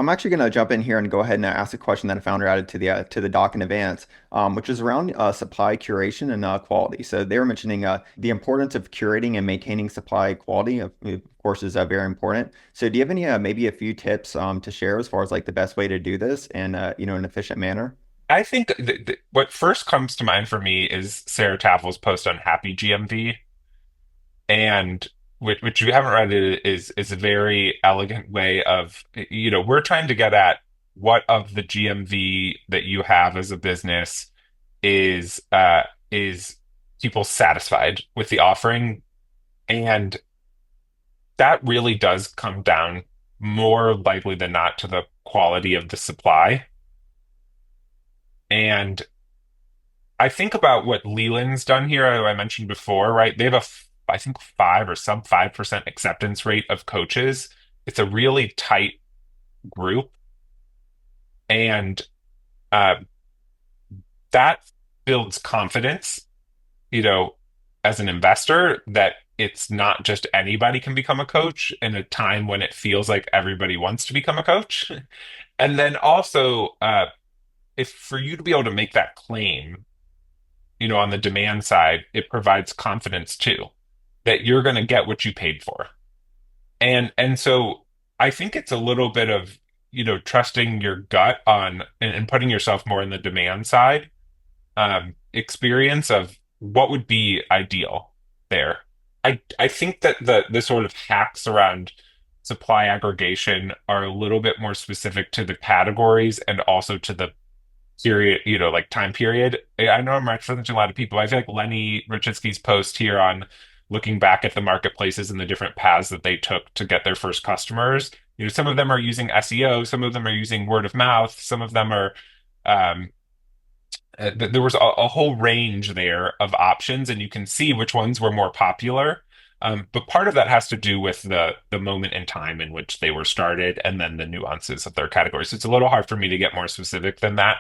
I'm actually going to jump in here and go ahead and ask a question that a founder added to the doc in advance, which is around supply curation and quality. So they were mentioning the importance of curating and maintaining supply quality. Of course, is very important. So do you have any maybe a few tips to share as far as like the best way to do this in an efficient manner? I think what first comes to mind for me is Sarah Tafel's post on Happy GMV, and which you haven't read it is a very elegant way of, we're trying to get at what of the GMV that you have as a business is people satisfied with the offering, and that really does come down more likely than not to the quality of the supply. And I think about what Leland's done here, I mentioned before, right? They have I think 5% acceptance rate of coaches. It's a really tight group, and uh, that builds confidence, you know, as an investor, that it's not just anybody can become a coach in a time when it feels like everybody wants to become a coach. And then also, if for you to be able to make that claim, on the demand side, it provides confidence too, that you're going to get what you paid for. And so I think it's a little bit of, trusting your gut on and putting yourself more in the demand side, experience of what would be ideal there. I think that the sort of hacks around supply aggregation are a little bit more specific to the categories and also to the period, like time period. I know I'm referencing a lot of people. I feel like Lenny Rachitsky's post here on looking back at the marketplaces and the different paths that they took to get their first customers. Some of them are using SEO, some of them are using word of mouth, some of them are um, there was a whole range there of options, and you can see which ones were more popular. But part of that has to do with the moment in time in which they were started, and then the nuances of their categories. So it's a little hard for me to get more specific than that.